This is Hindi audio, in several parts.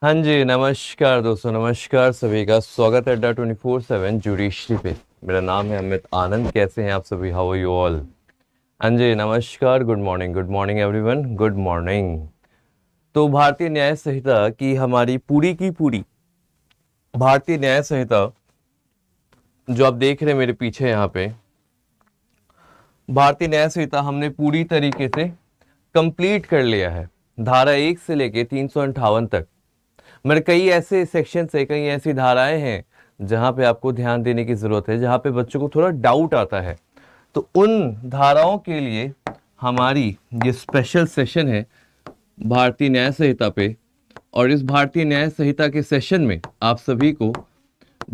हाँ जी, नमस्कार दोस्तों, नमस्कार सभी का स्वागत है अड्डा 24/7 जुडिशरी पे। मेरा नाम है अमित आनंद। कैसे हैं आप सभी? How are you all? हाँ जी, नमस्कार, good morning everyone, good morning. तो भारतीय न्याय संहिता की हमारी पूरी की पूरी भारतीय न्याय संहिता जो आप देख रहे हैं मेरे पीछे यहाँ पे, भारतीय न्याय संहिता हमने पूरी तरीके से कंप्लीट कर लिया है। धारा 1 से लेके 358 तक। मगर कई ऐसे सेक्शंस है, कई ऐसी धाराएं हैं जहां पे आपको ध्यान देने की जरूरत है, जहां पे बच्चों को थोड़ा डाउट आता है। तो उन धाराओं के लिए हमारी ये स्पेशल सेशन है भारतीय न्याय संहिता पे। और इस भारतीय न्याय संहिता के सेशन में आप सभी को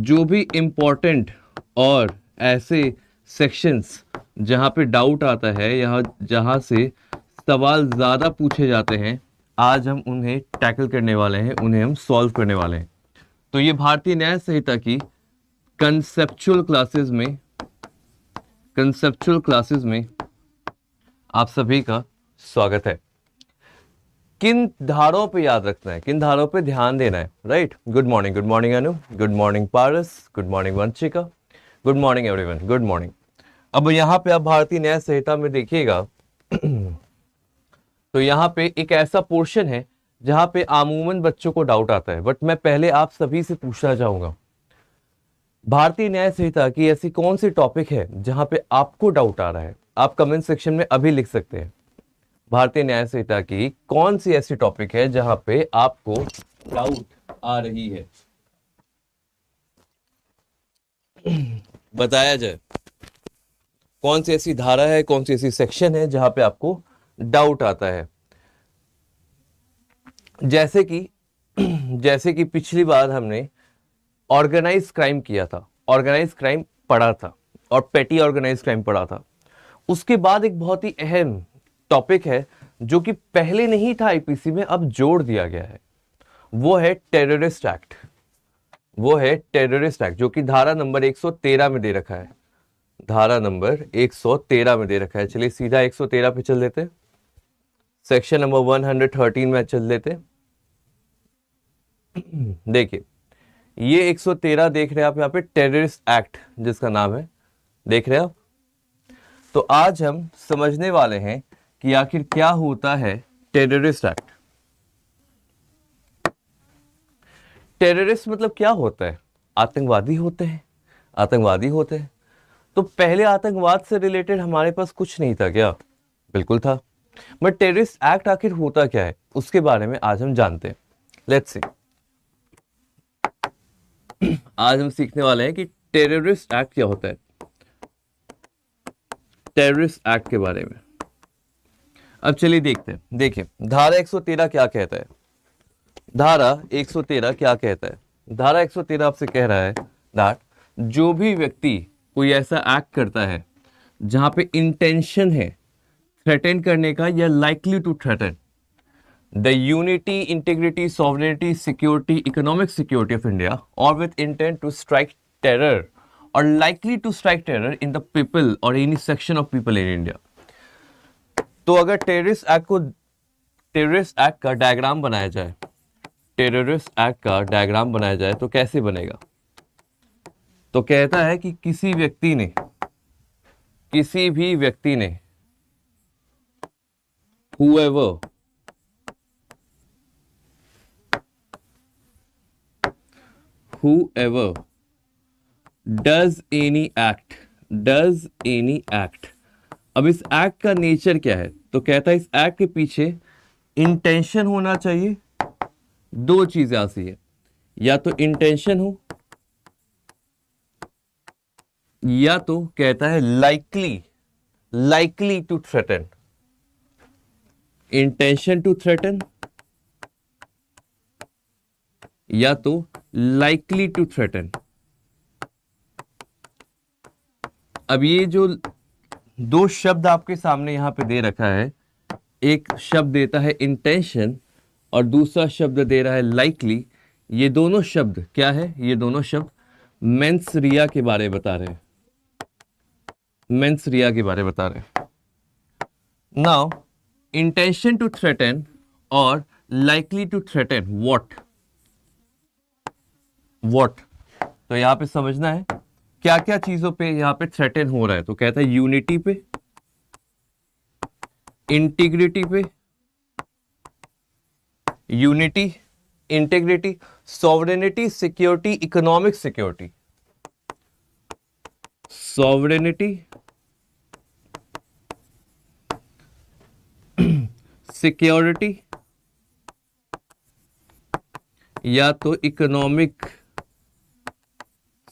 जो भी इम्पोर्टेंट और ऐसे सेक्शंस जहां पे डाउट आता है, यहाँ जहां से सवाल ज्यादा पूछे जाते हैं, आज हम उन्हें टैकल करने वाले हैं, उन्हें हम सॉल्व करने वाले हैं। तो ये भारतीय न्याय संहिता की कंसेप्चुअल क्लासेस में आप सभी का स्वागत है। किन धाराओं पे याद रखना है, किन धाराओं पे ध्यान देना है, right? Good morning Anu, good morning Paras, good morning Vanshika, good morning everyone, good morning. अब यहाँ पे आप भारतीय न्याय संहिता में देखिएगा तो यहाँ पे एक ऐसा पोर्शन है जहां पे आमूमन बच्चों को डाउट आता है, बट मैं पहले आप सभी से पूछना चाहूंगा, भारतीय न्याय संहिता की ऐसी कौन सी टॉपिक है जहां पे आपको डाउट आ रहा है? आप कमेंट सेक्शन में अभी लिख सकते हैं। भारतीय न्याय संहिता की कौन सी ऐसी टॉपिक है जहां पे आपको डाउट आ रही है? बताया जाए कौन सी ऐसी धारा है, कौन सी ऐसी सेक्शन है जहां पे आपको डाउट आता है। जैसे कि पिछली बार हमने ऑर्गेनाइज क्राइम किया था, ऑर्गेनाइज क्राइम पढ़ा था और पेटी ऑर्गेनाइज क्राइम पढ़ा था। उसके बाद एक बहुत ही अहम टॉपिक है जो कि पहले नहीं था आईपीसी में, अब जोड़ दिया गया है। वो है टेररिस्ट एक्ट। जो कि धारा नंबर 113 में दे रखा है। धारा नंबर 113 में दे रखा है। चलिए सीधा 113 पे चल देते, सेक्शन नंबर 113 में चल देते। देखिए, ये 113 देख रहे हैं आप यहाँ पे, टेररिस्ट एक्ट जिसका नाम है, देख रहे हैं आप। तो आज हम समझने वाले हैं कि आखिर क्या होता है टेररिस्ट एक्ट। टेररिस्ट मतलब क्या होता है? आतंकवादी होते हैं। तो पहले आतंकवाद से रिलेटेड हमारे पास कुछ नहीं था क्या? बिल्कुल था। बट टेररिस्ट एक्ट आखिर होता क्या है, उसके बारे में आज हम जानते हैं। लेट्स सी, आज हम सीखने वाले हैं कि टेररिस्ट एक्ट क्या होता है, टेररिस्ट एक्ट के बारे में। अब चलिए देखते हैं। देखिए, धारा 113 क्या कहता है? धारा 113 क्या कहता है? धारा 113 आपसे कह रहा है दैट जो भी व्यक्ति कोई ऐसा एक्ट करता है जहां पे इंटेंशन है थ्रेटन करने का या likely to threaten the unity, integrity, sovereignty, security, economic security of India और with intent to strike terror और likely to strike terror in the people और any section of people in India. तो अगर टेररिस्ट एक्ट का डायग्राम बनाया जाए, तो कैसे बनेगा? तो कहता है कि किसी भी व्यक्ति ने whoever does any act। अब इस एक्ट का नेचर क्या है? तो कहता है इस एक्ट के पीछे इंटेंशन होना चाहिए। दो चीजें आती है, या तो इंटेंशन हो या तो कहता है likely to threaten. Intention to threaten या तो लाइकली टू थ्रेटन। अब ये जो दो शब्द आपके सामने यहां पे दे रखा है, एक शब्द देता है इंटेंशन और दूसरा शब्द दे रहा है लाइकली। ये दोनों शब्द क्या है? ये दोनों शब्द मेंस रिया के बारे में बता रहे हैं। नाउ इंटेंशन टू थ्रेटन और likely to threaten what? What, तो यहां पे समझना है क्या क्या चीजों पे यहां पे थ्रेटन हो रहा है। तो कहता है यूनिटी पे, इंटीग्रिटी पे, unity, integrity, sovereignty, security, economic security, sovereignty, security या तो इकोनॉमिक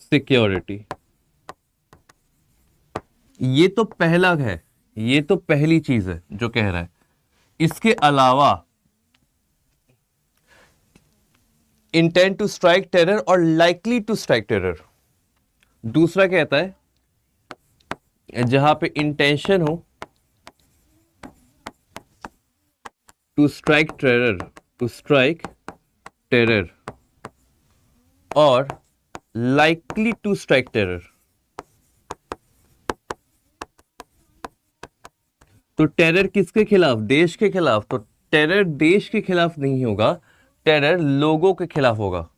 सिक्योरिटी। ये तो पहला है, ये तो पहली चीज है जो कह रहा है। इसके अलावा इंटेंट टू स्ट्राइक टेरर और लाइकली टू स्ट्राइक टेरर। दूसरा कहता है जहां पे इंटेंशन हो to strike terror, to strike terror और लाइकली टू स्ट्राइक टेरर। तो टेरर किसके खिलाफ? देश के खिलाफ। तो टेरर देश के खिलाफ नहीं होगा, टेरर लोगों के खिलाफ होगा।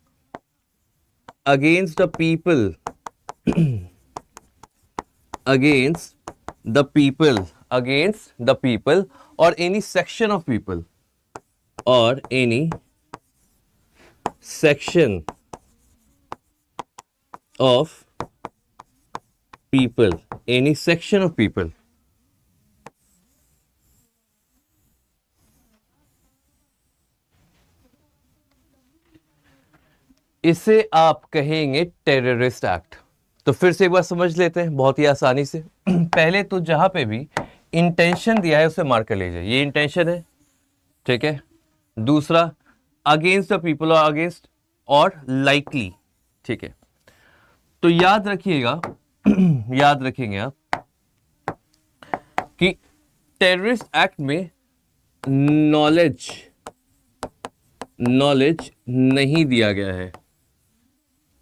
Against the people, against the people, against the people और एनी सेक्शन ऑफ पीपल, और any section of people, any section of people. इसे आप कहेंगे टेररिस्ट एक्ट। तो फिर से एक बार समझ लेते हैं बहुत ही आसानी से। पहले तो जहां पे भी इंटेंशन दिया है उसे मार्क कर लीजिए, ये इंटेंशन है, ठीक है। दूसरा अगेंस्ट द पीपल और अगेंस्ट और लाइकली, ठीक है। तो याद रखिएगा, याद रखेंगे आप कि टेररिस्ट एक्ट में नॉलेज, नॉलेज नहीं दिया गया है,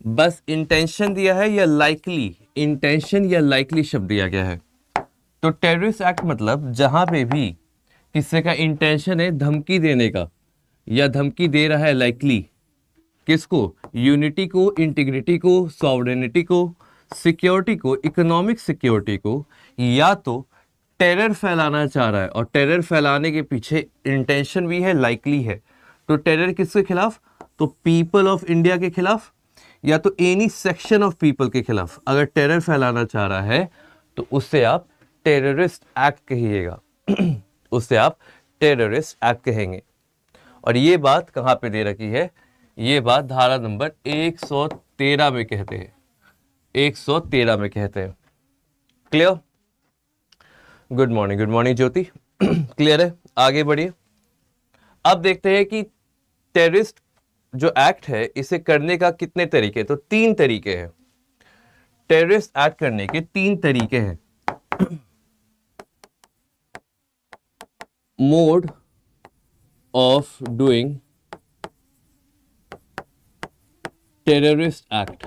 बस इंटेंशन दिया है या लाइकली, इंटेंशन या लाइकली शब्द दिया गया है। तो टेररिस्ट एक्ट मतलब जहां पे भी किसी का इंटेंशन है धमकी देने का या धमकी दे रहा है लाइकली, किसको? यूनिटी को, इंटीग्रिटी को, सॉवरेनिटी को, सिक्योरिटी को, इकोनॉमिक सिक्योरिटी को, या तो टेरर फैलाना चाह रहा है और टेरर फैलाने के पीछे इंटेंशन भी है, लाइकली है। तो टेरर किसके खिलाफ? तो पीपल ऑफ इंडिया के खिलाफ या तो एनी सेक्शन ऑफ पीपल के खिलाफ अगर टेरर फैलाना चाह रहा है तो उससे आप टेररिस्ट एक्ट कहिएगा। उससे आप टेररिस्ट एक्ट कहेंगे। और ये बात कहां पे दे रखी है? ये बात धारा नंबर 113 में कहते हैं, 113 में कहते हैं। क्लियर? गुड मॉर्निंग ज्योति। क्लियर है? आगे बढ़िए। अब देखते हैं कि टेररिस्ट जो एक्ट है इसे करने का कितने तरीके? तो 3 तरीके हैं। टेररिस्ट एक्ट करने के 3 तरीके हैं। Mode of doing terrorist act,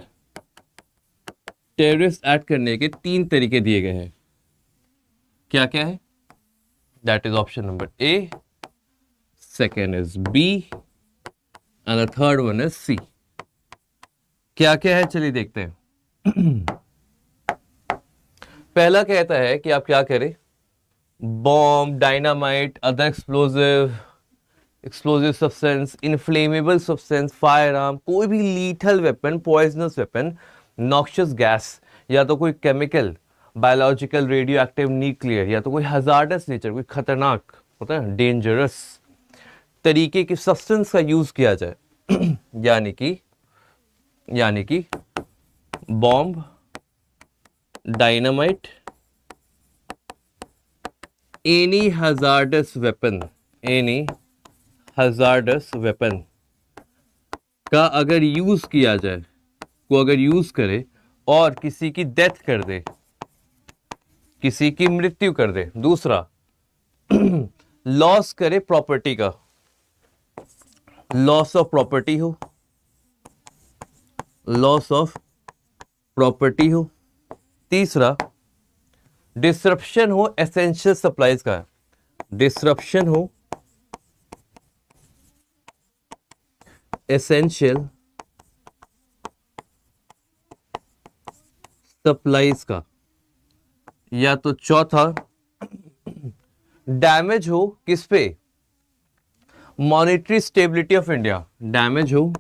terrorist act करने के 3 तरीके दिए गए हैं। क्या क्या है? That is option number A, second is B and the third one is C. क्या क्या है चलिए देखते हैं। पहला कहता है कि आप क्या करें? Bomb, dynamite, other explosive substance, inflammable substance, fire arm, कोई भी lethal weapon, poisonous weapon, noxious gas, या तो कोई chemical, biological, radio active, nuclear, या तो कोई हजार्डस नेचर, कोई खतरनाक होता है, डेंजरस तरीके की सब्सटेंस का यूज किया जाए। यानी कि bomb, dynamite, any hazardous weapon, any hazardous weapon का अगर यूज किया जाए, को अगर यूज करे और किसी की डेथ कर दे, किसी की मृत्यु कर दे। दूसरा, लॉस करे प्रॉपर्टी का, लॉस ऑफ प्रॉपर्टी हो, लॉस ऑफ प्रॉपर्टी हो। तीसरा, डिसरप्शन हो एसेंशियल सप्लाईज का, डिसरप्शन हो एसेंशियल सप्लाईज का, या तो चौथा डैमेज हो किस पे, monetary stability of India, damage हो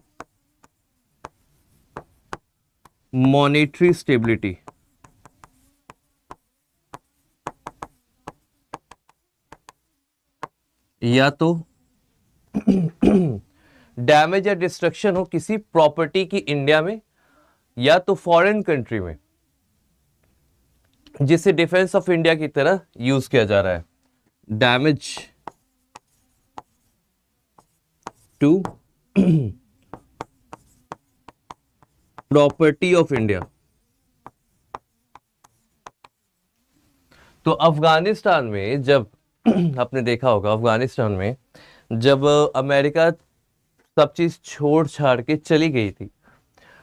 मॉनेटरी स्टेबिलिटी, या तो डैमेज या डिस्ट्रक्शन हो किसी प्रॉपर्टी की इंडिया में या तो फॉरेन कंट्री में जिसे डिफेंस ऑफ इंडिया की तरह यूज किया जा रहा है, damage to property of India. तो अफगानिस्तान में जब आपने देखा होगा, अफगानिस्तान में जब अमेरिका सब चीज छोड़ छाड़ के चली गई थी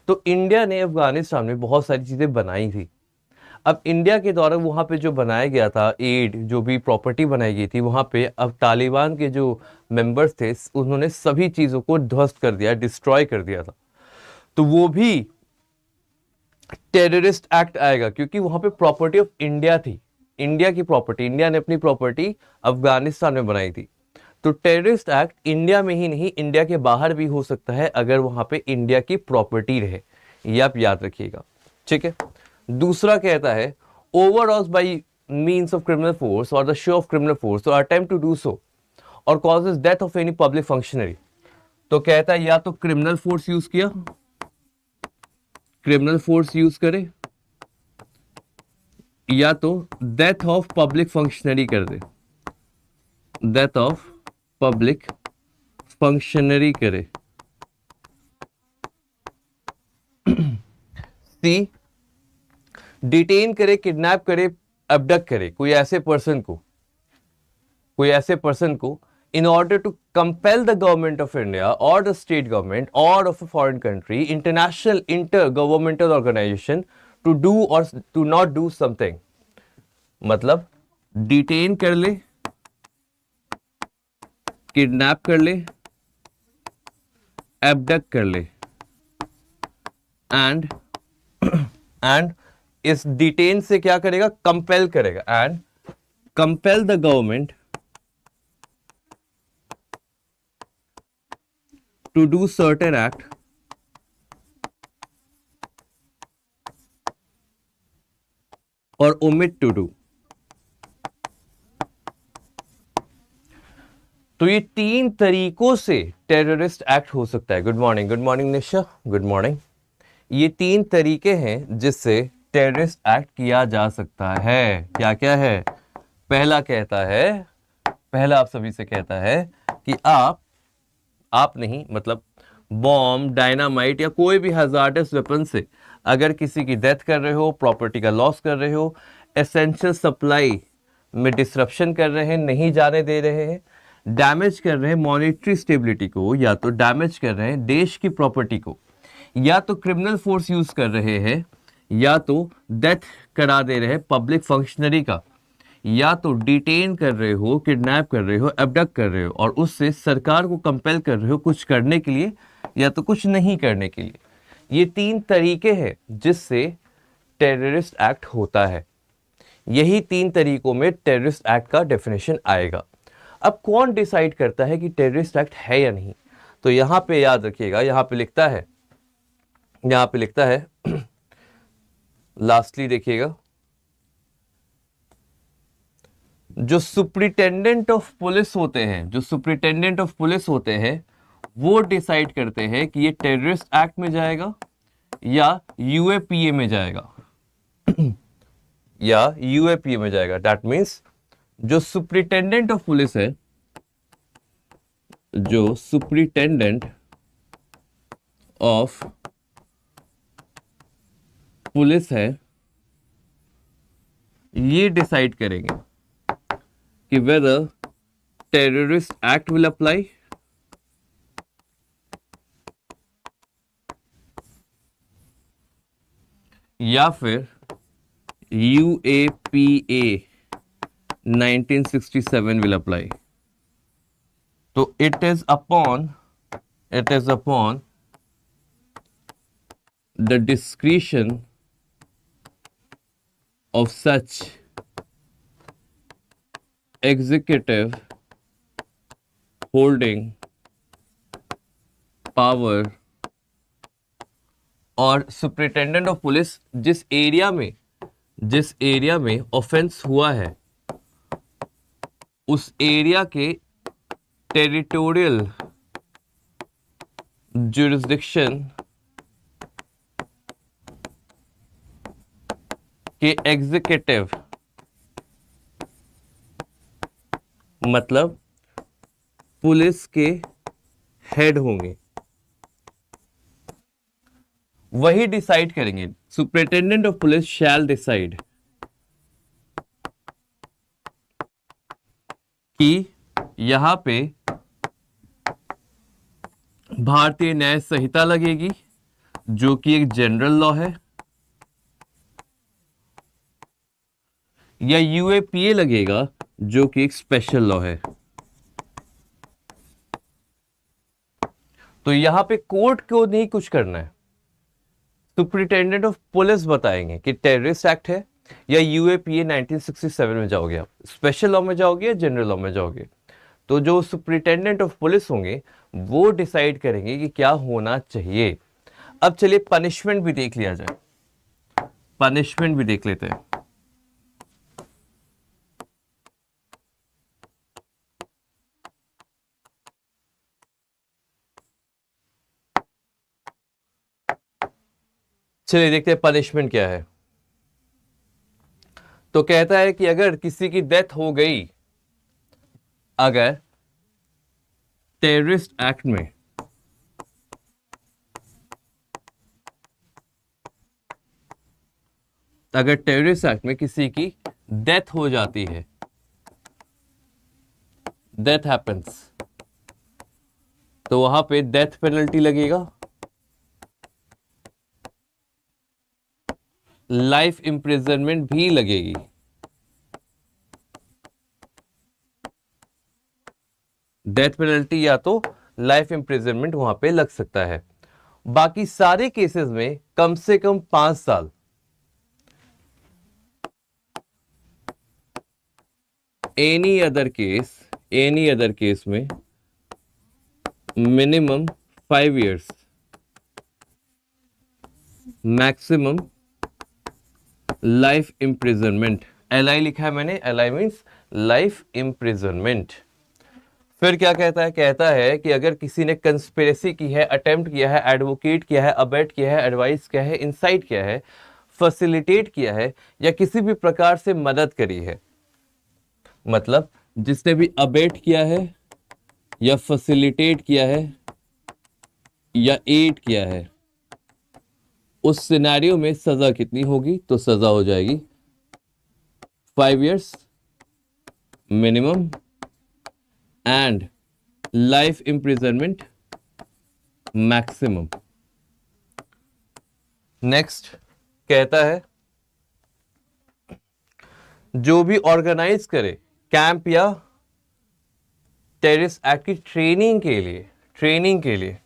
तो इंडिया ने अफगानिस्तान में बहुत सारी चीजें बनाई थी। अब इंडिया के द्वारा वहां पे जो बनाया गया था एड, जो भी प्रॉपर्टी बनाई गई थी वहां पे, अब तालिबान के जो मेंबर्स थे उन्होंने सभी चीजों को ध्वस्त कर दिया, डिस्ट्रॉय कर दिया था। तो वो भी टेररिस्ट एक्ट आएगा क्योंकि वहां पे प्रॉपर्टी ऑफ इंडिया थी, इंडिया की प्रॉपर्टी, इंडिया ने अपनी प्रॉपर्टी अफगानिस्तान में बनाई थी। तो टेररिस्ट एक्ट इंडिया में ही नहीं, इंडिया के बाहर भी हो सकता है अगर वहां पे इंडिया की प्रॉपर्टी रहे, ये आप याद रखिएगा, ठीक है। दूसरा कहता है overall by means of criminal force और the show of criminal force और अटेम्प्ट टू डू सो और causes death of any public functionary. तो कहता है या तो क्रिमिनल फोर्स यूज किया, क्रिमिनल फोर्स यूज करे, या तो डेथ ऑफ पब्लिक फंक्शनरी कर दे, डेथ ऑफ पब्लिक फंक्शनरी करे। सी डिटेन करे, किडनैप करे, अबडक्ट करे कोई ऐसे पर्सन को in order to compel the government of India or the state government or of a foreign country, international intergovernmental organization to do or to not do something। मतलब डिटेन कर ले, किडनैप कर ले, एबडक्ट कर ले, एंड इस डिटेन से क्या करेगा, कंपेल करेगा, and compel the government to do certain act or omit to do। तो ये 3 तरीकों से टेररिस्ट एक्ट हो सकता है। गुड मॉर्निंग निशा, गुड मॉर्निंग। ये 3 तरीके हैं जिससे टेररिस्ट एक्ट किया जा सकता है। क्या क्या है? पहला कहता है, पहला आप सभी से कहता है कि आप नहीं, मतलब बॉम्ब, डायनामाइट या कोई भी हजार्डस वेपन से अगर किसी की डेथ कर रहे हो, प्रॉपर्टी का लॉस कर रहे हो, एसेंशियल सप्लाई में डिसरप्शन कर रहे हैं, नहीं जाने दे रहे हैं, डैमेज कर रहे हैं मॉनेटरी स्टेबिलिटी को, या तो डैमेज कर रहे हैं देश की प्रॉपर्टी को, या तो क्रिमिनल फोर्स यूज कर रहे हैं, या तो डेथ करा दे रहे हैं पब्लिक फंक्शनरी का, या तो डिटेन कर रहे हो, किडनैप कर रहे हो, एबडक्ट कर रहे हो और उससे सरकार को कंपेल कर रहे हो कुछ करने के लिए या तो कुछ नहीं करने के लिए। ये 3 तरीके हैं जिससे टेररिस्ट एक्ट होता है। यही 3 तरीकों में टेररिस्ट एक्ट का डेफिनेशन आएगा। अब कौन डिसाइड करता है कि टेररिस्ट एक्ट है या नहीं? तो यहां पे याद रखिएगा, यहां पे लिखता है लास्टली देखिएगा, जो सुप्रिटेंडेंट ऑफ पुलिस होते हैं वो डिसाइड करते हैं कि ये टेररिस्ट एक्ट में जाएगा या यूएपीए में जाएगा दैट मीन्स जो सुप्रिटेंडेंट ऑफ पुलिस है, जो सुप्रिटेंडेंट ऑफ पुलिस है, ये डिसाइड करेंगे कि whether terrorist act will apply या फिर UAPA 1967 will apply। तो it is upon the discretion of such executive holding power और सुपरिटेंडेंट ऑफ पुलिस जिस एरिया में ऑफेंस हुआ है उस एरिया के टेरिटोरियल जुरिस्डिक्शन के एग्जीक्यूटिव, मतलब पुलिस के हेड होंगे, वही डिसाइड करेंगे। Superintendent of police shall decide कि यहां पे भारतीय न्याय संहिता लगेगी जो कि एक जनरल लॉ है, या यूएपीए लगेगा जो कि एक स्पेशल लॉ है। तो यहां पे कोर्ट को नहीं कुछ करना है, सुपरिटेंडेंट ऑफ पुलिस बताएंगे कि टेररिस्ट एक्ट है या यूएपीए 1967 में जाओगे आप, स्पेशल लॉ में जाओगे या जनरल लॉ में जाओगे। तो जो सुपरिटेंडेंट ऑफ पुलिस होंगे वो डिसाइड करेंगे कि क्या होना चाहिए। अब चलिए पनिशमेंट भी देख लिया जाए, पनिशमेंट भी देख लेते हैं। चलिए देखते हैं पनिशमेंट क्या है। तो कहता है कि अगर किसी की डेथ हो गई, अगर टेररिस्ट एक्ट में किसी की डेथ हो जाती है, डेथ हैपेंस, तो वहां पे डेथ पेनल्टी लगेगा, लाइफ इंप्रिजनमेंट भी लगेगी। डेथ पेनल्टी या तो लाइफ इंप्रिजनमेंट वहां पे लग सकता है। बाकी सारे केसेस में कम से कम 5 साल, एनी अदर केस में minimum 5 years, maximum life imprisonment. L I लिखा है मैंने, एलआई मीन्स लाइफ इंप्रिजनमेंट। फिर क्या कहता है कि अगर किसी ने कंस्पिरेसी की है, अटेम्प्ट किया है, एडवोकेट किया है, अबेट किया है, एडवाइस किया है, इंसाइट किया है, फैसिलिटेट किया है या किसी भी प्रकार से मदद करी है, मतलब जिसने भी अबेट किया है या फैसिलिटेट किया है या एड किया है, उस सिनेरियो में सजा कितनी होगी? तो सजा हो जाएगी 5 years minimum and life imprisonment maximum. Next कहता है जो भी ऑर्गेनाइज करे कैंप या टेररिस्ट एक्ट की ट्रेनिंग के लिए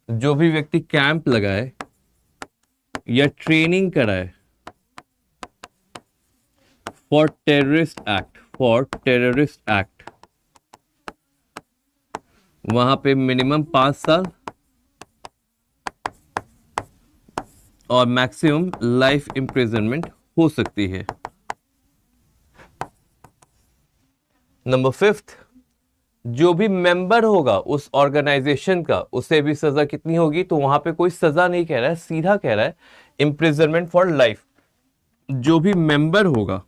जो भी व्यक्ति कैंप लगाए या ट्रेनिंग कराए फॉर टेररिस्ट एक्ट, वहां पे मिनिमम 5 साल और मैक्सिमम लाइफ इंप्रिजनमेंट हो सकती है। नंबर 5, जो भी मेंबर होगा उस ऑर्गेनाइजेशन का, उसे भी सजा कितनी होगी? तो वहां पे कोई सजा नहीं कह रहा है, सीधा कह रहा है इंप्रिजनमेंट फॉर लाइफ। जो भी मेंबर होगा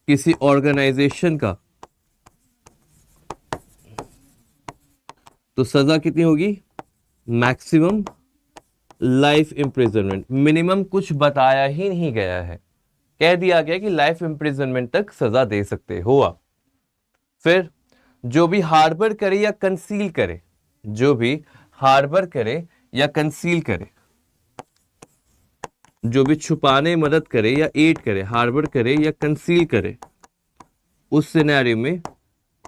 किसी ऑर्गेनाइजेशन का, तो सजा कितनी होगी? Maximum life imprisonment. मिनिमम कुछ बताया ही नहीं गया है, कह दिया गया कि लाइफ इंप्रिजनमेंट तक सजा दे सकते हो आप। फिर जो भी हार्बर करे या कंसील करे, जो भी हार्बर करे या कंसील करे, जो भी छुपाने मदद करे या एड करे, हार्बर करे या कंसील करे, उस सिनेरियो में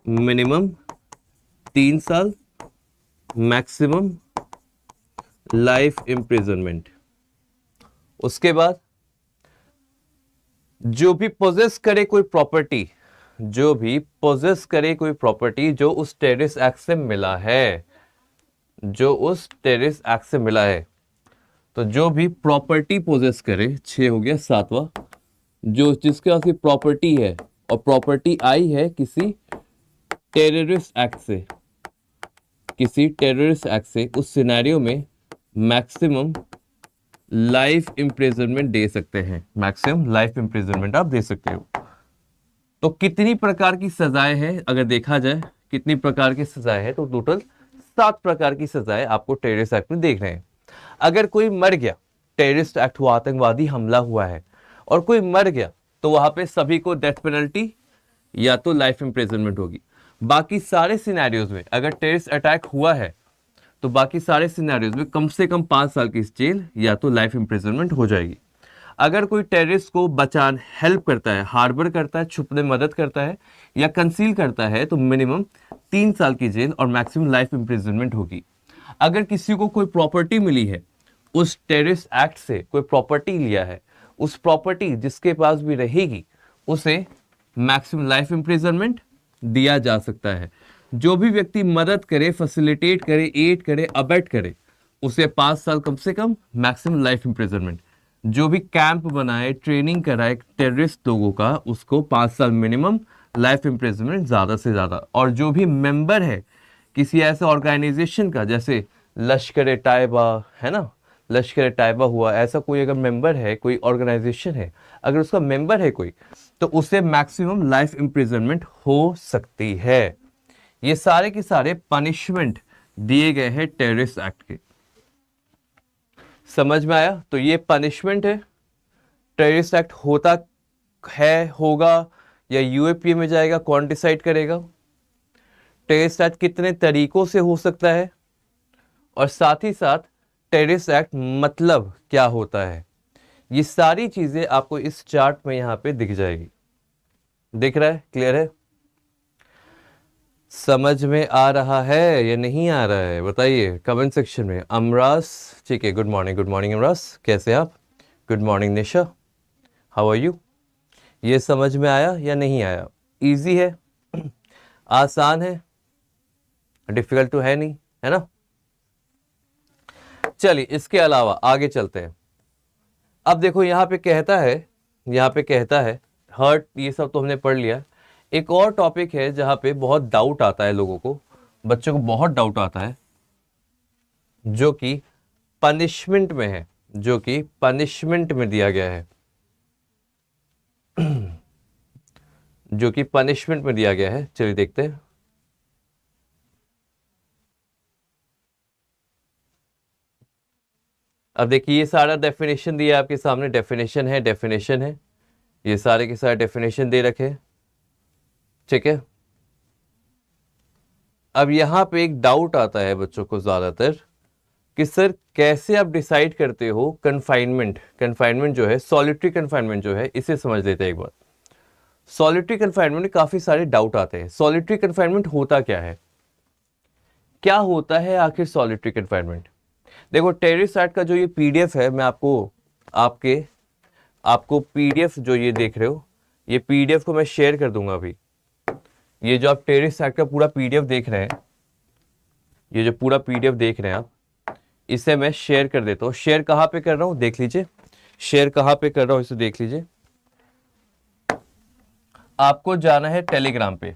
मिनिमम 3 साल, मैक्सिमम लाइफ इंप्रिजनमेंट। उसके बाद जो भी पोजेस करे कोई प्रॉपर्टी, जो भी पोजेस करे कोई प्रॉपर्टी जो उस टेररिस्ट एक्ट से मिला है, जो उस टेररिस्ट एक्ट से मिला है, तो जो भी प्रॉपर्टी पोजेस करे, 6 हो गया, 7वां, जो जिसके पास की प्रॉपर्टी है और प्रॉपर्टी आई है किसी टेररिस्ट एक्ट से, किसी टेररिस्ट एक्ट से, उस सिनेरियो में मैक्सिमम लाइफ इम्प्रिजनमेंट दे सकते हैं, मैक्सिमम लाइफ इम्प्रिजनमेंट आप दे सकते हो। तो कितनी प्रकार की सजाएं हैं अगर देखा जाए, कितनी प्रकार की सजाएं हैं, तो टोटल 7 प्रकार की सजाएं आपको टेररिस्ट एक्ट में देख रहे हैं। अगर कोई मर गया, टेररिस्ट एक्ट हुआ, आतंकवादी हमला हुआ है और कोई मर गया, तो वहां पे सभी को डेथ पेनल्टी या तो लाइफ इम्प्रिजनमेंट होगी। बाकी सारे सिनेरियोज में अगर टेररिस्ट अटैक हुआ है तो बाकी सारे सिनेरियोज में कम से कम 5 साल की जेल या तो लाइफ इम्प्रिजनमेंट हो जाएगी। अगर कोई टेररिस्ट को बचान हेल्प करता है, हार्बर करता है, छुपने मदद करता है या कंसील करता है, तो मिनिमम 3 साल की जेल और मैक्सिमम लाइफ इम्प्रिजनमेंट होगी। अगर किसी को कोई प्रॉपर्टी मिली है, उस टेररिस्ट एक्ट से कोई प्रॉपर्टी लिया है, उस प्रॉपर्टी जिसके पास भी रहेगी उसे मैक्सिमम लाइफ इम्प्रिजनमेंट दिया जा सकता है। जो भी व्यक्ति मदद करे, फैसिलिटेट करे, एड करे, अबेट करे, उसे 5 साल कम से कम, मैक्सिमम लाइफ इम्प्रिजनमेंट। जो भी कैंप बनाए, ट्रेनिंग कराए टेररिस्ट लोगों का, उसको 5 साल मिनिमम, लाइफ इम्प्रिजनमेंट ज्यादा से ज्यादा। और जो भी मेंबर है किसी ऐसे ऑर्गेनाइजेशन का, जैसे लश्कर तायबा है ना, लश्कर तायबा हुआ, ऐसा कोई अगर मेंबर है, कोई ऑर्गेनाइजेशन है, अगर उसका मेंबर है कोई, तो उसे मैक्सिमम लाइफ इम्प्रिजनमेंट हो सकती है। ये सारे के सारे पनिशमेंट दिए गए हैं टेररिस्ट एक्ट के। समझ में आया? तो ये पनिशमेंट है। टेररिस्ट एक्ट होता है, होगा या यूएपीए में जाएगा, कौन डिसाइड करेगा? टेररिस्ट एक्ट कितने तरीकों से हो सकता है और साथ ही साथ टेररिस्ट एक्ट मतलब क्या होता है, ये सारी चीजें आपको इस चार्ट में यहां पे दिख जाएगी। दिख रहा है? क्लियर है? समझ में आ रहा है या नहीं आ रहा है? बताइए कमेंट सेक्शन में। अमरास, ठीक है, good morning, good morning Amras, कैसे आप? Good morning Nisha, how are you? ये समझ में आया या नहीं आया? इजी है, आसान है, डिफिकल्ट तो है नहीं, है ना? चलिए इसके अलावा आगे चलते हैं। अब देखो यहां पे कहता है, यहां पे कहता है हर्ट, ये सब तो हमने पढ़ लिया। एक और टॉपिक है जहां पे बहुत डाउट आता है लोगों को, बच्चों को बहुत डाउट आता है, जो कि पनिशमेंट में है, जो कि पनिशमेंट में दिया गया है, जो कि पनिशमेंट में दिया गया है। चलिए देखते हैं। अब देखिए ये सारा डेफिनेशन दिया आपके सामने, डेफिनेशन है, डेफिनेशन है, ये सारे के सारे डेफिनेशन दे रखे हैं, ठीक है। अब यहां पे एक डाउट आता है बच्चों को ज्यादातर कि सर कैसे आप डिसाइड करते हो कन्फाइनमेंट, कन्फाइनमेंट जो है, सॉलिटरी कन्फाइनमेंट जो है, इसे समझ लेते हैं एक बार। सॉलिटरी कन्फाइनमेंट में काफी सारे डाउट आते हैं। सॉलिटरी कन्फाइनमेंट होता क्या है, क्या होता है आखिर सॉलिटरी कन्फाइनमेंट? देखो टेररिस्ट एक्ट का जो ये पीडीएफ है, मैं आपको पीडीएफ जो ये देख रहे हो, ये पीडीएफ को मैं शेयर कर दूंगा अभी। ये जो आप टेररिस्ट एक्ट का पूरा पीडीएफ देख रहे हैं, ये जो पूरा पीडीएफ देख रहे हैं आप, इसे मैं शेयर कर देता हूं। शेयर कहां पे कर रहा हूं देख लीजिए, शेयर कहां पे कर रहा हूं इसे देख लीजिए। आपको जाना है टेलीग्राम पे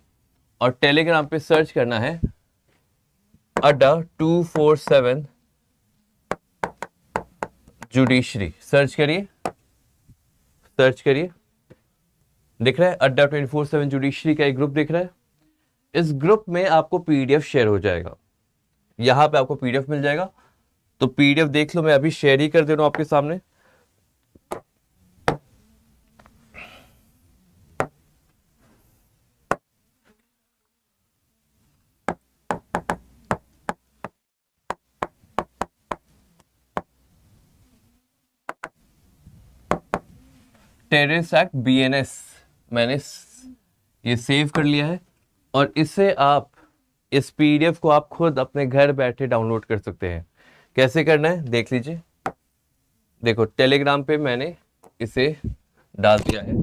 और टेलीग्राम पे सर्च करना है अड्डा 247 जुडिशरी, सर्च करिए, सर्च करिए, दिख रहा है अड्डा 24/7 जुडिशरी का एक ग्रुप दिख रहा है। इस ग्रुप में आपको पीडीएफ शेयर हो जाएगा, यहां पे आपको पीडीएफ मिल जाएगा, तो पीडीएफ देख लो, मैं अभी शेयर ही कर दे रहा हूं आपके सामने। टेररिस्ट एक्ट बीएनएस मैंने ये सेव कर लिया है और इसे आप, इस पीडीएफ को आप खुद अपने घर बैठे डाउनलोड कर सकते हैं। कैसे करना है देख लीजिए। देखो टेलीग्राम पे मैंने इसे डाल दिया है,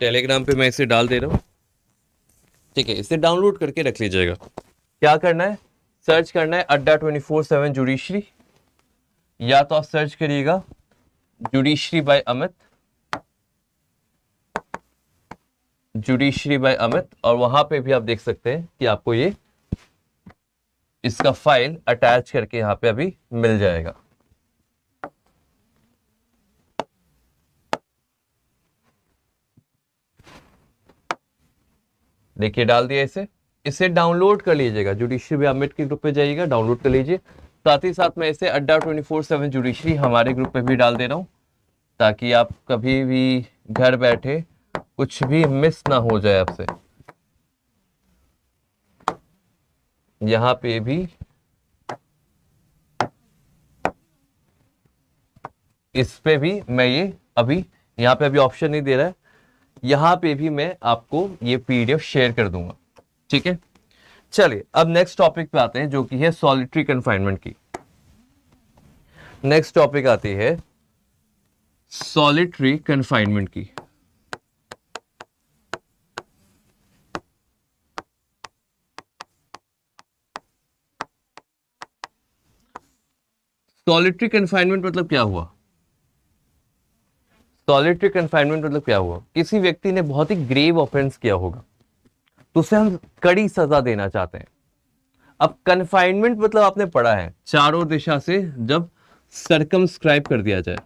टेलीग्राम पे मैं इसे डाल दे रहा हूं, ठीक है। इसे डाउनलोड करके रख लीजिएगा। क्या करना है, सर्च करना है अड्डा 24/7 जुडिशरी, या तो आप सर्च करिएगा judiciary by Amit, judiciary by Amit, और वहां पे भी आप देख सकते हैं कि आपको ये इसका फाइल अटैच करके यहां पे अभी मिल जाएगा। देखिए डाल दिया इसे, इसे डाउनलोड कर लीजिएगा, जुडिशरी बाय अमित के ग्रुप पे जाइएगा, डाउनलोड कर लीजिए। साथ ही साथ मैं इसे अड्डा 24/7 जुडिशरी हमारे ग्रुप पे भी डाल दे रहा हूं, ताकि आप कभी भी घर बैठे कुछ भी मिस ना हो जाए आपसे। यहां पे भी इस पे भी मैं ये अभी यहां पे अभी ऑप्शन नहीं दे रहा है, यहां पे भी मैं आपको ये पीडीएफ शेयर कर दूंगा, ठीक है। चलिए अब नेक्स्ट टॉपिक पे आते हैं, जो कि है सॉलिटरी कन्फाइनमेंट की। नेक्स्ट टॉपिक आती है सॉलिटरी कन्फाइनमेंट की। सॉलिटरी कन्फाइनमेंट मतलब क्या हुआ, सॉलिटरी कन्फाइनमेंट मतलब क्या हुआ, किसी व्यक्ति ने बहुत ही ग्रेव ऑफेंस किया होगा, तो उसे हम कड़ी सजा देना चाहते हैं। अब कन्फाइनमेंट मतलब आपने पढ़ा है, चारों दिशा से जब सर्कमस्क्राइब कर दिया जाए,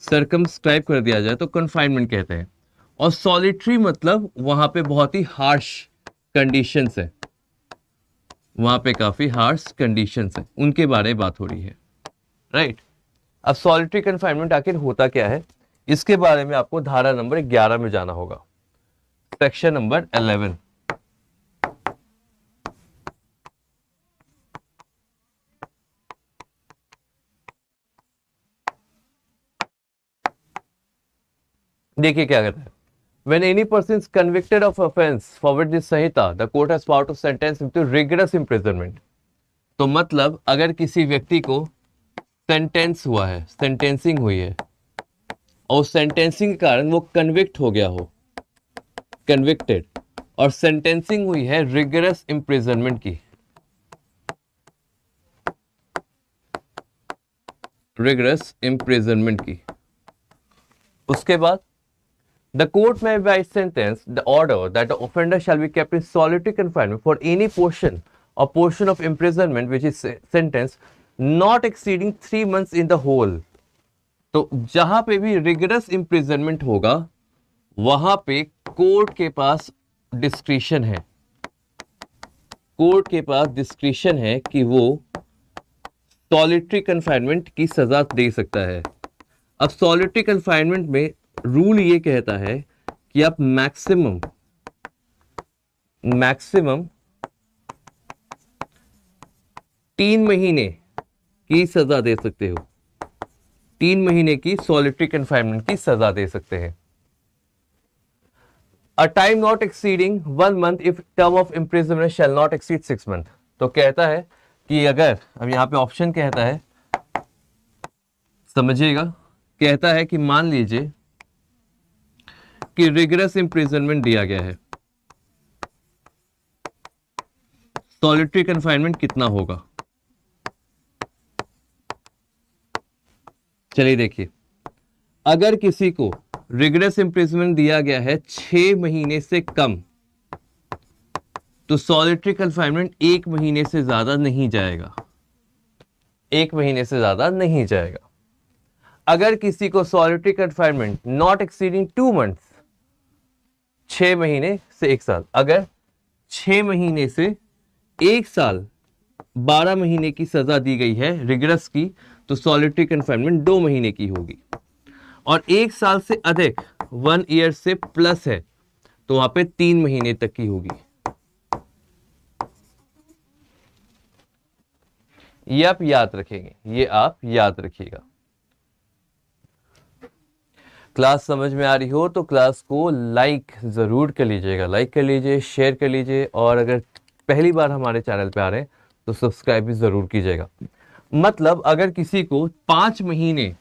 सर्कमस्क्राइब कर दिया जाए तो कन्फाइनमेंट कहते हैं। और सॉलिटरी मतलब वहां पे बहुत ही हार्श कंडीशंस है, वहां पे काफी हार्श कंडीशंस है, उनके बारे में बात हो रही है, राइट। अब सॉलिटरी कन्फाइनमेंट आखिर होता क्या है, इसके बारे में आपको धारा नंबर 11 में जाना होगा, सेक्शन नंबर 11। देखिए क्या कहता है, when any person is convicted of offense for which this Samhita the court has power to sentence him to rigorous imprisonment। तो मतलब अगर किसी व्यक्ति को सेंटेंस हुआ है, सेंटेंसिंग हुई है, और सेंटेंसिंग के कारण वो कन्विक्ट हो गया हो, कन्विक्टेड, और सेंटेंसिंग हुई है रिगरस इम्प्रिजनमेंट की, रिगरस इम्प्रिजनमेंट की, उसके बाद the court may by sentence the order that the offender shall be kept in solitary confinement for any portion or portion of imprisonment which is sentence not exceeding 3 months in the whole। तो जहां पे भी रिगरस इम्प्रिजनमेंट होगा वहां पे कोर्ट के पास डिस्क्रिशन है, कोर्ट के पास डिस्क्रिशन है कि वो सॉलिटरी कन्फाइनमेंट की सजा दे सकता है। अब सॉलिटरी कन्फाइनमेंट में रूल ये कहता है कि आप मैक्सिमम 3 महीने की सजा दे सकते हो, 3 महीने की सॉलिटरी कन्फाइनमेंट की सजा दे सकते हैं। A time not exceeding 1 month if term of imprisonment shall not exceed 6 months। तो कहता है कि अगर, अब यहां पे ऑप्शन कहता है, समझिएगा, कहता है कि मान लीजिए कि रिगरस इम्प्रिजनमेंट दिया गया है, सॉलिटरी कन्फाइनमेंट कितना होगा। चलिए देखिए, अगर किसी को रिगरस इम्प्रिजनमेंट दिया गया है 6 महीने से कम, तो सॉलिटरी कन्फाइनमेंट 1 महीने से ज्यादा नहीं जाएगा, 1 महीने से ज्यादा नहीं जाएगा। अगर किसी को solitary confinement not exceeding 2 months, 6 महीने से 1 साल, अगर 6 महीने से 1 साल 12 महीने की सजा दी गई है रिगरस की, तो सॉलिटरी कन्फाइनमेंट 2 महीने की होगी। और 1 साल से अधिक 1 year से प्लस है तो वहां पे 3 महीने तक की होगी। ये आप याद रखेंगे, ये आप याद रखिएगा। क्लास समझ में आ रही हो तो क्लास को लाइक जरूर कर लीजिएगा, लाइक कर लीजिए, शेयर कर लीजिए, और अगर पहली बार हमारे चैनल पे आ रहे हैं तो सब्सक्राइब भी जरूर कीजिएगा। मतलब अगर किसी को 5 महीने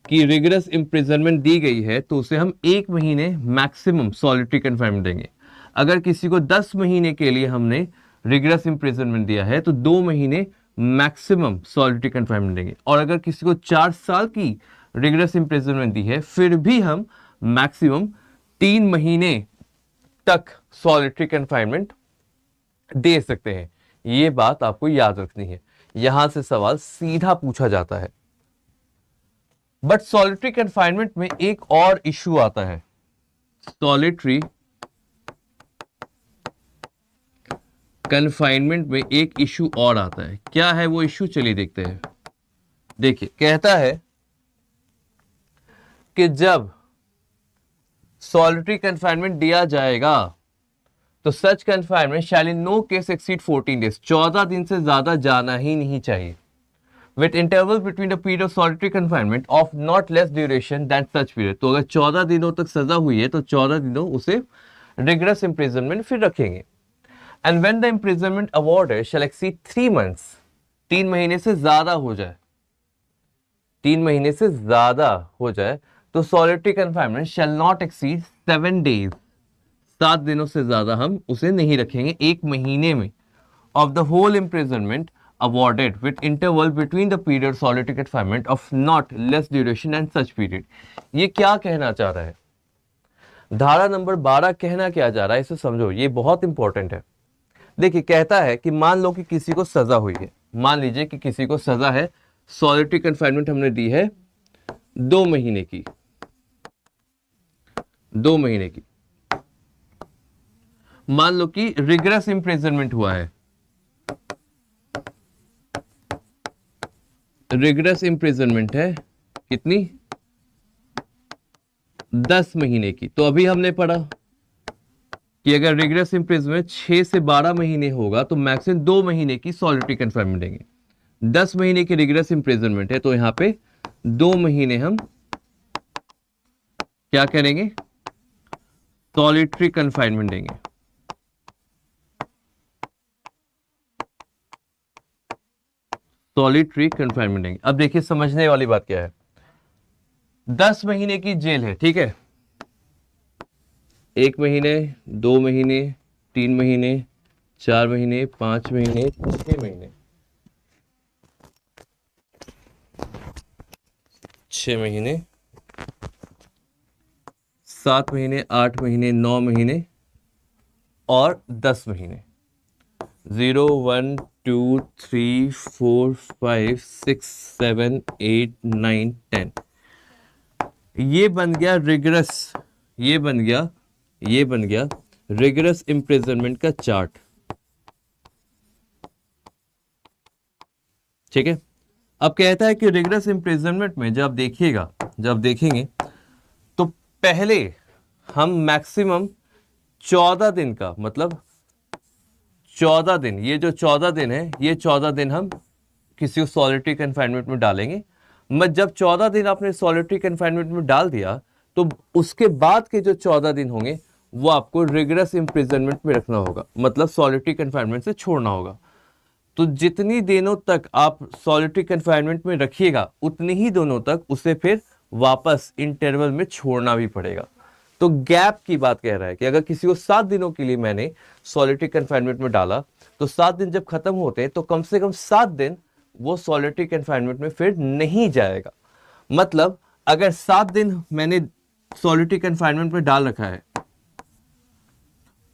की रिगरस इम्प्रिजनमेंट दी गई है तो उसे हम 1 महीने मैक्सिमम सॉलिटरी कन्फाइनमेंट देंगे। अगर किसी को 10 महीने के लिए हमने रिगरस इम्प्रिजनमेंट दिया है तो 2 महीने मैक्सिमम सॉलिटरी कन्फाइनमेंट देंगे। और अगर किसी को 4 साल की रिगरस इम्प्रिजनमेंट दी है फिर भी हम मैक्सिमम 3 महीने तक सॉलिटरी कन्फाइनमेंट दे सकते हैं। ये बात आपको याद रखनी है, यहां से सवाल सीधा पूछा जाता है। बट सॉलिटरी कन्फाइनमेंट में एक और इश्यू आता है। सॉलिटरी कन्फाइनमेंट में एक इश्यू और आता है। क्या है वो इश्यू, चलिए देखते हैं। देखिए, कहता है कि जब सॉलिटरी कन्फाइनमेंट दिया जाएगा तो such confinement shall in no case exceed 14 days, 14 दिन से ज्यादा जाना ही नहीं चाहिए। With interval between the period of solitary confinement of not less duration that such period. तो अगर 14 दिनों तक सजा हुई है तो 14 दिनों उसे रिगरस इम्प्रिजनमेंट फिर रखेंगे। And when the imprisonment awarded shall exceed 3 months, 3 महीने से ज्यादा हो जाए, 3 महीने से ज्यादा हो जाए तो solitary confinement shall not exceed 7 days, 7 दिनों से ज्यादा हम उसे नहीं रखेंगे 1 महीने में। Of the whole imprisonment awarded with interval between the period solitary confinement of not less duration and such period। ये क्या कहना चाह रहा है, धारा नंबर 12 कहना क्या चाह रहा है, इसे समझो, ये बहुत इंपॉर्टेंट है। देखिए, कहता है कि मान लो कि किसी को सजा हुई है, मान लीजिए कि किसी को सजा है, सॉलिटरी कन्फाइनमेंट हमने दी है 2 महीने की, 2 महीने की। मान लो कि रिगरस इम्प्रिजनमेंट हुआ है, रिगरस इम्प्रिजनमेंट है कितनी, 10 महीने की। तो अभी हमने पढ़ा कि अगर रिगरस इम्प्रिजनमेंट 6 से 12 महीने होगा तो मैक्सिमम 2 महीने की सॉलिटरी कन्फाइनमेंट देंगे। 10 महीने की रिगरस इम्प्रिजनमेंट है तो यहां पे 2 महीने हम क्या करेंगे, सॉलिटरी कन्फाइनमेंट देंगे। सॉलिटरी कन्फाइनमेंट देंगे। अब देखिए, समझने वाली बात क्या है। 10 महीने की जेल है, ठीक है, 1 महीने, 2 महीने, 3 महीने, 4 महीने, 5 महीने, 6 महीने, 6 महीने, 7 महीने, 8 महीने, 9 महीने और 10 महीने। 0 1 2 3 4 5 6 7 8 9 10। ये बन गया रिगरस, ये बन गया रिगरस इम्प्रिजनमेंट का चार्ट। ठीक है, अब कहता है कि रिगरस इम्प्रिजनमेंट में जब देखिएगा, जब देखेंगे तो पहले हम मैक्सिमम 14 दिन का, मतलब 14 दिन, ये जो 14 दिन है, ये 14 दिन हम किसी को सॉलिटरी कन्फाइनमेंट में डालेंगे। मैं जब 14 दिन आपने सॉलिटरी कन्फाइनमेंट में डाल दिया तो उसके बाद के जो 14 दिन होंगे वो आपको रिगरस इम्प्रिजनमेंट में रखना होगा, मतलब सॉलिटरी कन्फाइनमेंट से छोड़ना होगा। तो जितनी दिनों तक आप सॉलिटरी कन्फाइनमेंट में रखिएगा उतनी ही दिनों तक उसे फिर वापस इंटरवल में छोड़ना भी पड़ेगा। तो गैप की बात कह रहा है कि अगर किसी को 7 दिनों के लिए मैंने सॉलिटरी कन्फाइनमेंट में डाला तो 7 दिन जब खत्म होते हैं तो कम से कम 7 दिन वो सॉलिटरी कन्फाइनमेंट में फिर नहीं जाएगा। मतलब अगर 7 दिन मैंने सॉलिटरी कन्फाइनमेंट में डाल रखा है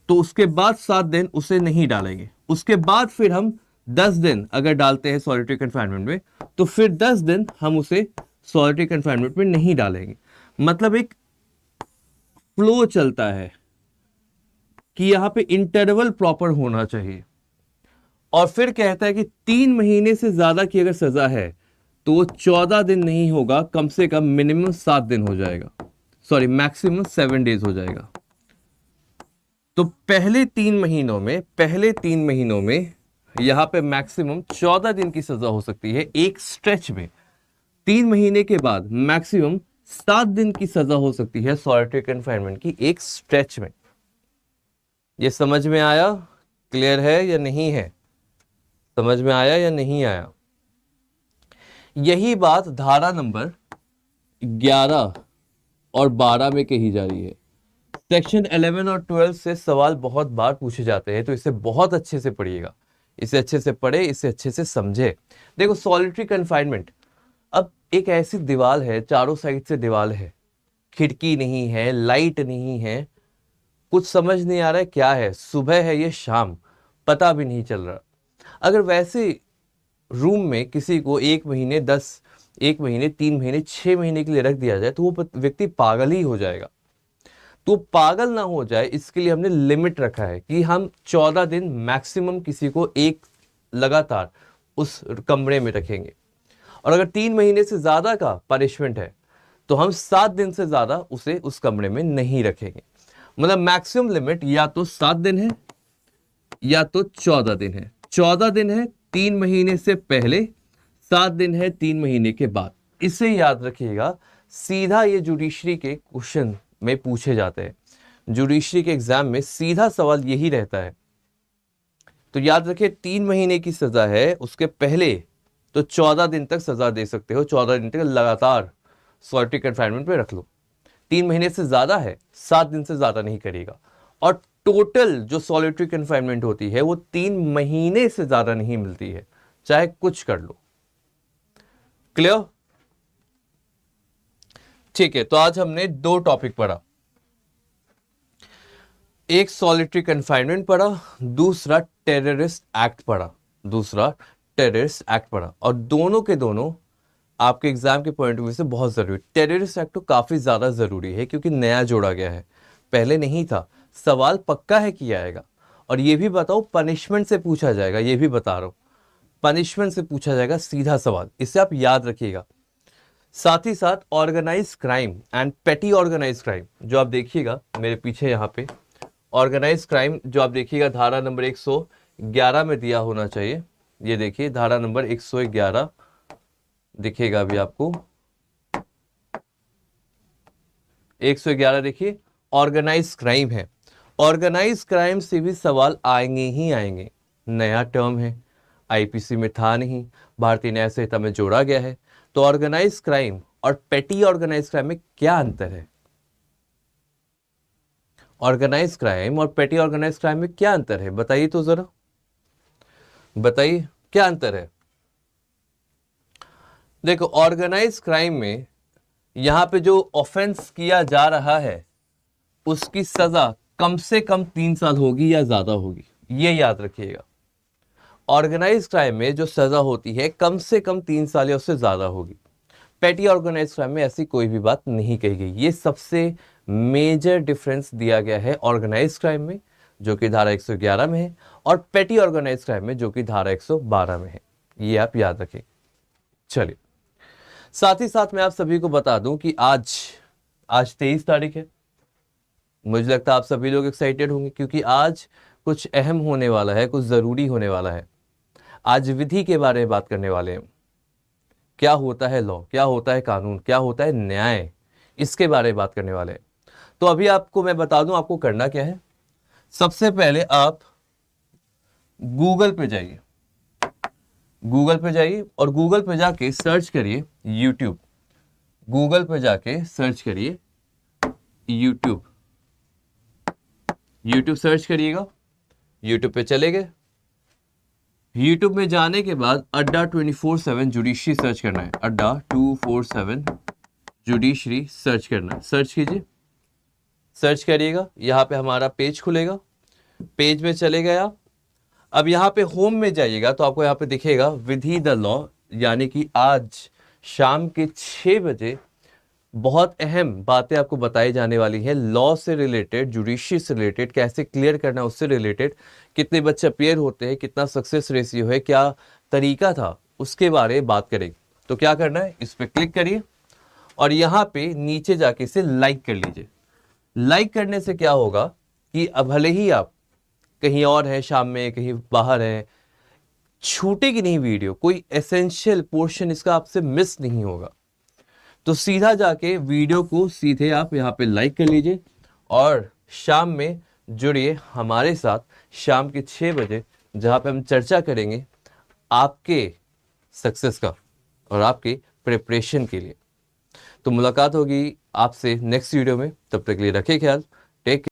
तो उसके बाद 7 दिन उसे नहीं डालेंगे। उसके बाद फिर हम 10 दिन अगर डालते हैं सॉलिटरी कन्फाइनमेंट में तो फिर 10 दिन हम उसे सॉलिटरी कन्फाइनमेंट में नहीं डालेंगे। मतलब एक फ्लो चलता है कि यहां पे इंटरवल प्रॉपर होना चाहिए। और फिर कहता है कि 3 महीने से ज्यादा की अगर सजा है तो वो 14 दिन नहीं होगा, कम से कम मिनिमम 7 दिन हो जाएगा, सॉरी मैक्सिमम 7 डेज हो जाएगा। तो पहले 3 महीनों में यहां पे मैक्सिमम 14 दिन की सजा हो सकती है एक स्ट्रेच में। 3 महीने के बाद मैक्सिमम 7 दिन की सजा हो सकती है सॉलिटरी कन्फाइनमेंट की एक स्ट्रेच में। ये समझ में आया, क्लियर है या नहीं है? समझ में आया या नहीं आया? यही बात धारा नंबर 11 और 12 में कही जा रही है। सेक्शन 11 और 12 से सवाल बहुत बार पूछे जाते हैं, तो इसे बहुत अच्छे से पढ़िएगा, इसे अच्छे से पढ़े, इसे अच्छे से समझे। देखो सॉलिटरी कन्फाइनमेंट, अब एक ऐसी दीवार है, चारों साइड से दीवार है, खिड़की नहीं है, लाइट नहीं है, कुछ समझ नहीं आ रहा है क्या है, सुबह है ये शाम, पता भी नहीं चल रहा। अगर वैसे रूम में किसी को 1 महीने 1 महीने 3 महीने 6 महीने के लिए रख दिया जाए तो वो व्यक्ति पागल ही हो जाएगा। तो पागल ना हो जाए इसके लिए हमने लिमिट रखा है कि हम 14 दिन मैक्सिमम किसी को एक लगातार उस कमरे में रखेंगे, और अगर 3 महीने से ज्यादा का पनिशमेंट है तो हम 7 दिन से ज्यादा उसे उस कमरे में नहीं रखेंगे। मतलब मैक्सिमम लिमिट या तो 7 दिन है या तो 14 दिन है। 14 दिन है 3 महीने से पहले, 7 दिन है 3 महीने के बाद। इसे याद रखिएगा, सीधा ये जुडिशरी के क्वेश्चन में पूछे जाते हैं। जुडिशरी के एग्जाम में सीधा सवाल यही रहता है। तो याद रखिए 3 महीने की सजा है, उसके पहले तो 14 दिन तक सजा दे सकते हो, 14 दिन तक लगातार सॉलिटरी कन्फाइनमेंट में रख लो। 3 महीने से ज्यादा है, 7 दिन से ज्यादा नहीं करेगा। और टोटल जो सॉलिटरी कन्फाइनमेंट होती है वो 3 महीने से ज्यादा नहीं मिलती है, चाहे कुछ कर लो। क्लियर? ठीक है, तो आज हमने 2 टॉपिक पढ़ा, एक सॉलिटरी कन्फाइनमेंट पढ़ा, दूसरा टेररिस्ट एक्ट पढ़ा, और दोनों के दोनों आपके एग्जाम के पॉइंट ऑफ व्यू से बहुत जरूरी। टेररिस्ट एक्ट तो काफी ज्यादा जरूरी है क्योंकि नया जोड़ा गया है, पहले नहीं था। सवाल पक्का है कि आएगा, और ये भी बताओ पनिशमेंट से पूछा जाएगा, ये भी बता रहा हूं, पनिशमेंट से पूछा जाएगा सीधा सवाल, इसे आप याद रखिएगा। साथ ही साथ organise crime and petty organise crime जो आप देखिएगा मेरे पीछे यहाँ पे, ऑर्गेनाइज क्राइम जो आप देखिएगा धारा नंबर 111 में दिया होना चाहिए। ये देखिए धारा नंबर 111 दिखेगा अभी आपको, 111 देखिए, ऑर्गेनाइज क्राइम है। ऑर्गेनाइज क्राइम से भी सवाल आएंगे ही आएंगे। नया टर्म है, आईपीसी में था नहीं, भारतीय न्याय संहिता में जोड़ा गया है। तो ऑर्गेनाइज क्राइम और पेटी ऑर्गेनाइज क्राइम में क्या अंतर है? ऑर्गेनाइज क्राइम और पेटी ऑर्गेनाइज क्राइम में क्या अंतर है बताइए तो जरा, बताइए क्या अंतर है। देखो ऑर्गेनाइज क्राइम में यहां पे जो ऑफेंस किया जा रहा है उसकी सजा कम से कम 3 साल होगी या ज्यादा होगी, ये याद रखिएगा। ऑर्गेनाइज क्राइम में जो सजा होती है कम से कम 3 साल या उससे ज्यादा होगी। पेटी ऑर्गेनाइज क्राइम में ऐसी कोई भी बात नहीं कही गई। ये सबसे मेजर डिफरेंस दिया गया है ऑर्गेनाइज क्राइम में जो कि धारा 111 में है, और पेटी ऑर्गेनाइज क्राइम में जो कि धारा 112 में है। ये आप याद रखें। चलिए, साथ ही साथ मैं आप सभी को बता दूं कि आज 23 तारीख है। मुझे लगता है आप सभी लोग एक्साइटेड होंगे क्योंकि आज कुछ अहम होने वाला है, कुछ जरूरी होने वाला है। आज विधि के बारे में बात करने वाले हैं। क्या होता है लॉ, क्या होता है कानून, क्या होता है न्याय, इसके बारे में बात करने वाले हैं। तो अभी आपको मैं बता दूं आपको करना क्या है। सबसे पहले आप गूगल पे जाइए, और गूगल पे जाके सर्च करिए यूट्यूब। गूगल पे जाके सर्च करिए यूट्यूब सर्च करिएगा। यूट्यूब पे चले गए, यूट्यूब में जाने के बाद अड्डा 24/7 जुडिशरी सर्च करना है। अड्डा 247 जुडिशरी सर्च करना है। सर्च कीजिए, सर्च करिएगा, यहाँ पे हमारा पेज खुलेगा। पेज में चले गए आप। अब यहाँ पे होम में जाइएगा तो आपको यहाँ पे दिखेगा विधि द लॉ, यानी कि आज शाम के 6 बजे बहुत अहम बातें आपको बताई जाने वाली है। लॉ से रिलेटेड, जुडिशरी से रिलेटेड, कैसे क्लियर करना है उससे रिलेटेड, कितने बच्चे अपियर होते हैं, कितना सक्सेस रेशियो है, क्या तरीका था, उसके बारे में बात करेंगे। तो क्या करना है, इस पर क्लिक करिए और यहाँ पे नीचे जाके इसे लाइक कर लीजिए। लाइक करने से क्या होगा कि अब भले ही आप कहीं और है, शाम में कहीं बाहर है, छूटेगी नहीं वीडियो, कोई एसेंशियल पोर्शन इसका आपसे मिस नहीं होगा। तो सीधा जाके वीडियो को सीधे आप यहाँ पे लाइक कर लीजिए और शाम में जुड़िए हमारे साथ शाम के 6 बजे, जहाँ पे हम चर्चा करेंगे आपके सक्सेस का और आपके प्रिपरेशन के लिए। तो मुलाकात होगी आपसे नेक्स्ट वीडियो में, तब तक के लिए रखें ख्याल, टेक